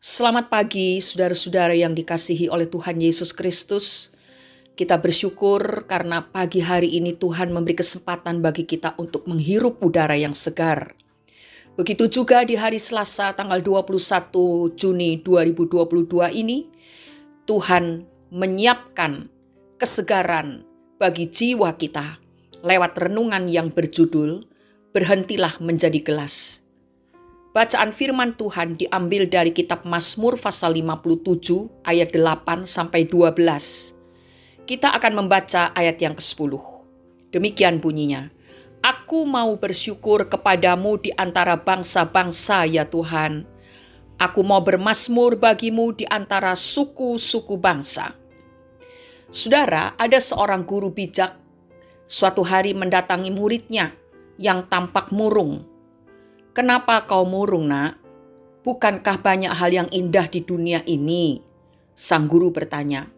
Selamat pagi, saudara-saudara yang dikasihi oleh Tuhan Yesus Kristus. Kita bersyukur karena pagi hari ini Tuhan memberi kesempatan bagi kita untuk menghirup udara yang segar. Begitu juga di hari Selasa tanggal 21 Juni 2022 ini, Tuhan menyiapkan kesegaran bagi jiwa kita lewat renungan yang berjudul Berhentilah Menjadi Gelas. Bacaan firman Tuhan diambil dari kitab Mazmur pasal 57 ayat 8 sampai 12. Kita akan membaca ayat yang ke-10. Demikian bunyinya. Aku mau bersyukur kepadamu di antara bangsa-bangsa ya Tuhan. Aku mau bermazmur bagimu di antara suku-suku bangsa. Saudara, ada seorang guru bijak suatu hari mendatangi muridnya yang tampak murung. Kenapa kau murung, nak? Bukankah banyak hal yang indah di dunia ini? Sang guru bertanya.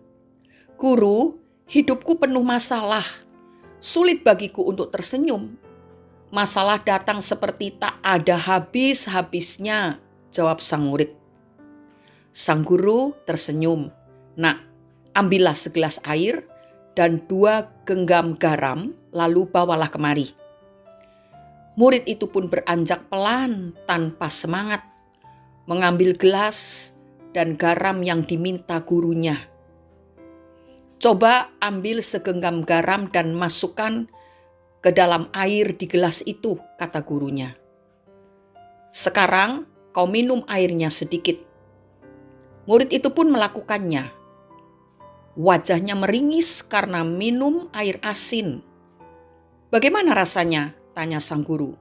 Guru, hidupku penuh masalah. Sulit bagiku untuk tersenyum. Masalah datang seperti tak ada habis-habisnya, jawab sang murid. Sang guru tersenyum. Nak, ambillah segelas air dan 2 genggam garam, lalu bawalah kemari. Murid itu pun beranjak pelan tanpa semangat, mengambil gelas dan garam yang diminta gurunya. Coba ambil segenggam garam dan masukkan ke dalam air di gelas itu, kata gurunya. Sekarang kau minum airnya sedikit. Murid itu pun melakukannya. Wajahnya meringis karena minum air asin. Bagaimana rasanya? Tanya sang guru.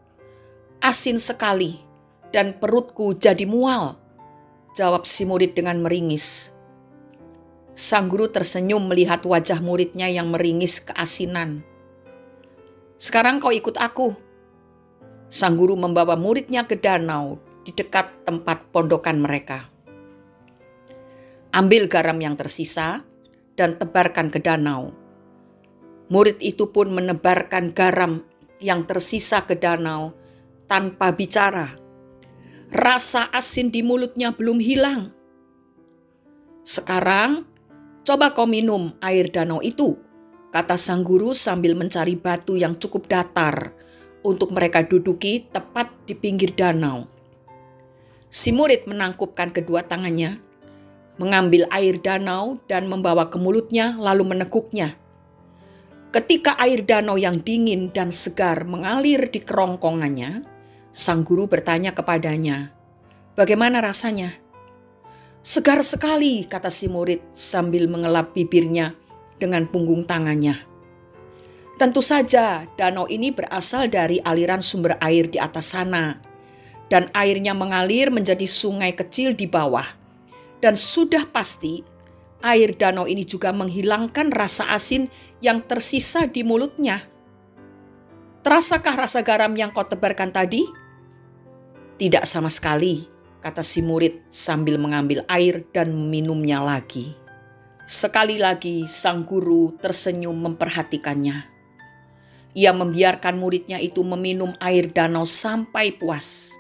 Asin sekali dan perutku jadi mual, jawab si murid dengan meringis. Sang guru tersenyum melihat wajah muridnya yang meringis keasinan. Sekarang kau ikut aku. Sang guru membawa muridnya ke danau di dekat tempat pondokan mereka. Ambil garam yang tersisa dan tebarkan ke danau. Murid itu pun menebarkan garam yang tersisa ke danau tanpa bicara. Rasa asin di mulutnya belum hilang. Sekarang coba kau minum air danau itu, kata sang guru sambil mencari batu yang cukup datar untuk mereka duduki tepat di pinggir danau. Si murid menangkupkan kedua tangannya, mengambil air danau dan membawa ke mulutnya lalu meneguknya. Ketika air danau yang dingin dan segar mengalir di kerongkongannya, sang guru bertanya kepadanya, "Bagaimana rasanya?" "Segar sekali," kata si murid sambil mengelap bibirnya dengan punggung tangannya. Tentu saja danau ini berasal dari aliran sumber air di atas sana, dan airnya mengalir menjadi sungai kecil di bawah. Dan sudah pasti air danau ini juga menghilangkan rasa asin yang tersisa di mulutnya. Terasakah rasa garam yang kau tebarkan tadi? Tidak sama sekali, kata si murid sambil mengambil air dan meminumnya lagi. Sekali lagi sang guru tersenyum memperhatikannya. Ia membiarkan muridnya itu meminum air danau sampai puas.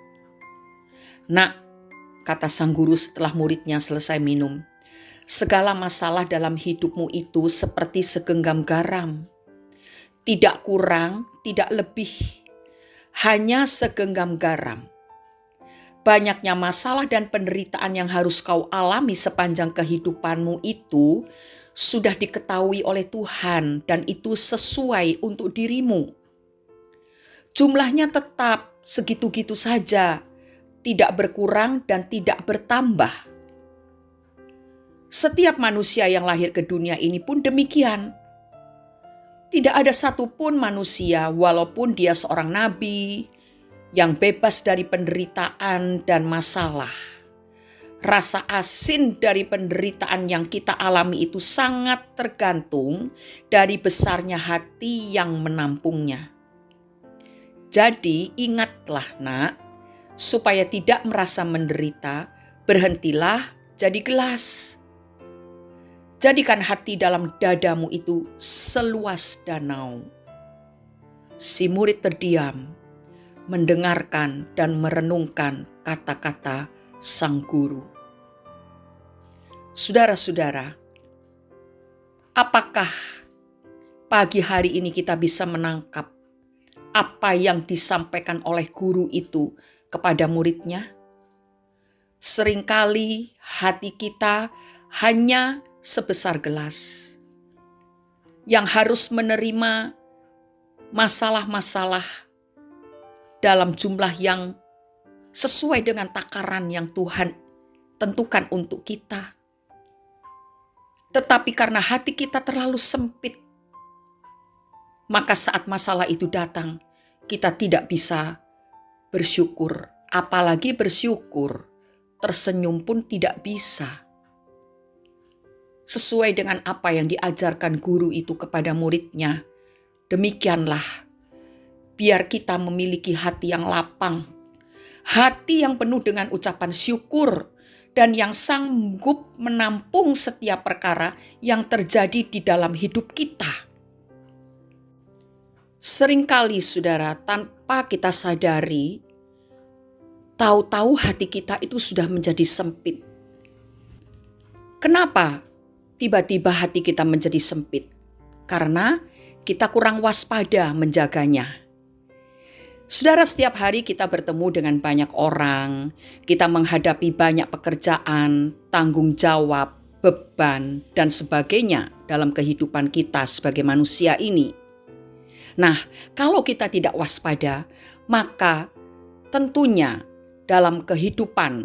Nak, kata sang guru setelah muridnya selesai minum, segala masalah dalam hidupmu itu seperti segenggam garam. Tidak kurang, tidak lebih. Hanya segenggam garam. Banyaknya masalah dan penderitaan yang harus kau alami sepanjang kehidupanmu itu sudah diketahui oleh Tuhan dan itu sesuai untuk dirimu. Jumlahnya tetap segitu-gitu saja, tidak berkurang dan tidak bertambah. Setiap manusia yang lahir ke dunia ini pun demikian. Tidak ada satupun manusia, walaupun dia seorang nabi, yang bebas dari penderitaan dan masalah. Rasa asin dari penderitaan yang kita alami itu sangat tergantung dari besarnya hati yang menampungnya. Jadi ingatlah nak, supaya tidak merasa menderita, berhentilah jadi gelas. Jadikan hati dalam dadamu itu seluas danau. Si murid terdiam, mendengarkan dan merenungkan kata-kata sang guru. Saudara-saudara, apakah pagi hari ini kita bisa menangkap apa yang disampaikan oleh guru itu kepada muridnya? Seringkali hati kita hanya sebesar gelas yang harus menerima masalah-masalah dalam jumlah yang sesuai dengan takaran yang Tuhan tentukan untuk kita. Tetapi karena hati kita terlalu sempit, maka saat masalah itu datang, kita tidak bisa bersyukur. Apalagi bersyukur, tersenyum pun tidak bisa. Sesuai dengan apa yang diajarkan guru itu kepada muridnya, demikianlah, biar kita memiliki hati yang lapang, hati yang penuh dengan ucapan syukur, dan yang sanggup menampung setiap perkara yang terjadi di dalam hidup kita. Seringkali saudara, tanpa kita sadari, tahu-tahu hati kita itu sudah menjadi sempit. Kenapa tiba-tiba hati kita menjadi sempit? Karena kita kurang waspada menjaganya. Saudara, setiap hari kita bertemu dengan banyak orang, kita menghadapi banyak pekerjaan, tanggung jawab, beban, dan sebagainya dalam kehidupan kita sebagai manusia ini. Nah, kalau kita tidak waspada, maka tentunya dalam kehidupan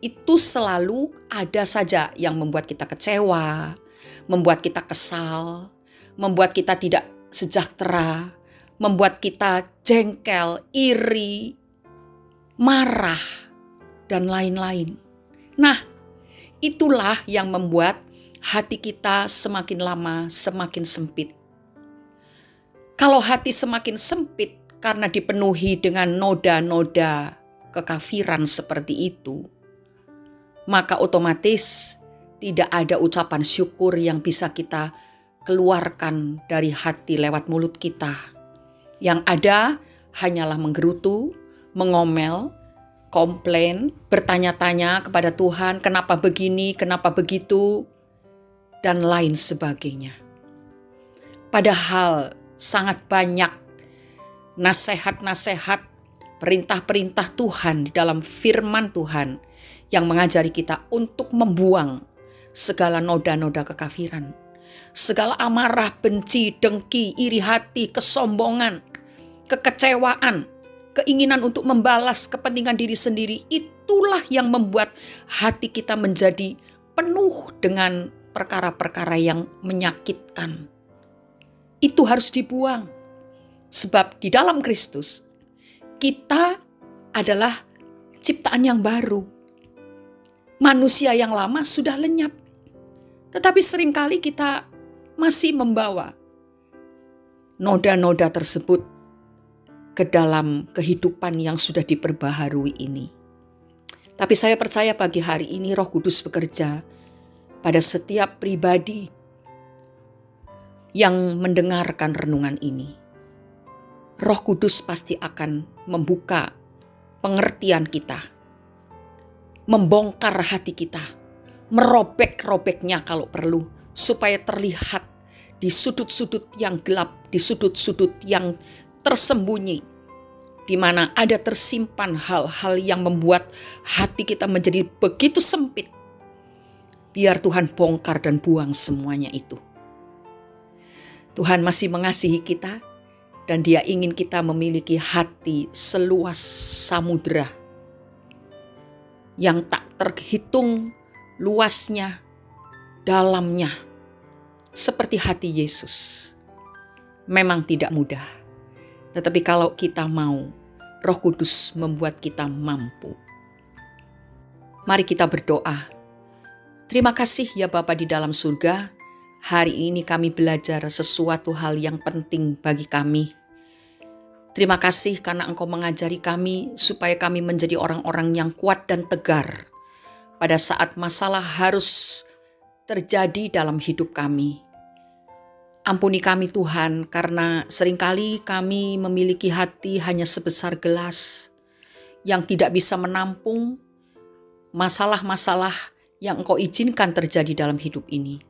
itu selalu ada saja yang membuat kita kecewa, membuat kita kesal, membuat kita tidak sejahtera, membuat kita jengkel, iri, marah, dan lain-lain. Nah, itulah yang membuat hati kita semakin lama semakin sempit. Kalau hati semakin sempit karena dipenuhi dengan noda-noda kekafiran seperti itu, maka otomatis tidak ada ucapan syukur yang bisa kita keluarkan dari hati lewat mulut kita. Yang ada hanyalah menggerutu, mengomel, komplain, bertanya-tanya kepada Tuhan, kenapa begini, kenapa begitu, dan lain sebagainya. Padahal sangat banyak nasihat-nasihat, perintah-perintah Tuhan di dalam firman Tuhan yang mengajari kita untuk membuang segala noda-noda kekafiran. Segala amarah, benci, dengki, iri hati, kesombongan, kekecewaan, keinginan untuk membalas kepentingan diri sendiri, itulah yang membuat hati kita menjadi penuh dengan perkara-perkara yang menyakitkan. Itu harus dibuang. Sebab di dalam Kristus, kita adalah ciptaan yang baru. Manusia yang lama sudah lenyap. Tetapi seringkali kita masih membawa noda-noda tersebut ke dalam kehidupan yang sudah diperbaharui ini. Tapi saya percaya pagi hari ini Roh Kudus bekerja pada setiap pribadi yang mendengarkan renungan ini. Roh Kudus pasti akan membuka pengertian kita, membongkar hati kita, merobek-robeknya kalau perlu, supaya terlihat di sudut-sudut yang gelap, di sudut-sudut yang tersembunyi, di mana ada tersimpan hal-hal yang membuat hati kita menjadi begitu sempit. Biar Tuhan bongkar dan buang semuanya itu. Tuhan masih mengasihi kita, dan Dia ingin kita memiliki hati seluas samudera yang tak terhitung luasnya, dalamnya, seperti hati Yesus. Memang tidak mudah, tetapi kalau kita mau, Roh Kudus membuat kita mampu. Mari kita berdoa. Terima kasih ya Bapa di dalam surga. Hari ini kami belajar sesuatu hal yang penting bagi kami. Terima kasih karena Engkau mengajari kami supaya kami menjadi orang-orang yang kuat dan tegar pada saat masalah harus terjadi dalam hidup kami. Ampuni kami Tuhan, karena seringkali kami memiliki hati hanya sebesar gelas yang tidak bisa menampung masalah-masalah yang Engkau izinkan terjadi dalam hidup ini.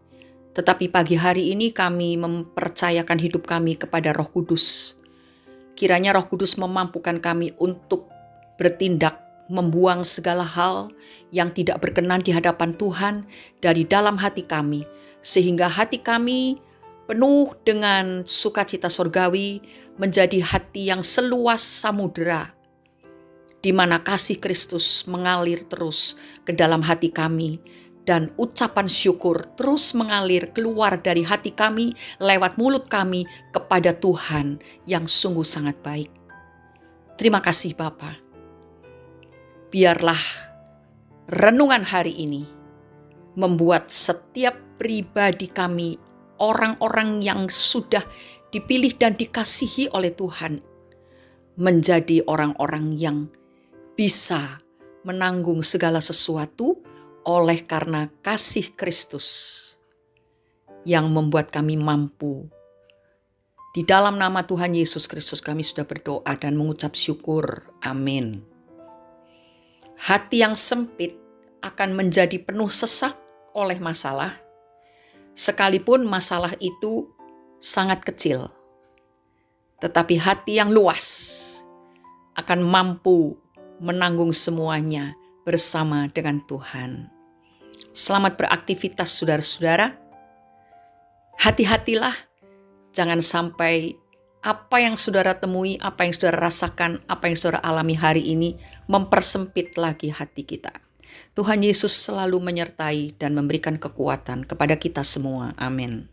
Tetapi pagi hari ini kami mempercayakan hidup kami kepada Roh Kudus. Kiranya Roh Kudus memampukan kami untuk bertindak, membuang segala hal yang tidak berkenan di hadapan Tuhan dari dalam hati kami, sehingga hati kami penuh dengan sukacita surgawi, menjadi hati yang seluas samudera, di mana kasih Kristus mengalir terus ke dalam hati kami, dan ucapan syukur terus mengalir keluar dari hati kami lewat mulut kami kepada Tuhan yang sungguh sangat baik. Terima kasih Bapa. Biarlah renungan hari ini membuat setiap pribadi kami, orang-orang yang sudah dipilih dan dikasihi oleh Tuhan, menjadi orang-orang yang bisa menanggung segala sesuatu oleh karena kasih Kristus yang membuat kami mampu. Di dalam nama Tuhan Yesus Kristus kami sudah berdoa dan mengucap syukur. Amin. Hati yang sempit akan menjadi penuh sesak oleh masalah, sekalipun masalah itu sangat kecil. Tetapi hati yang luas akan mampu menanggung semuanya bersama dengan Tuhan. Selamat beraktivitas saudara-saudara. Hati-hatilah, jangan sampai apa yang saudara temui, apa yang saudara rasakan, apa yang saudara alami hari ini mempersempit lagi hati kita. Tuhan Yesus selalu menyertai dan memberikan kekuatan kepada kita semua. Amin.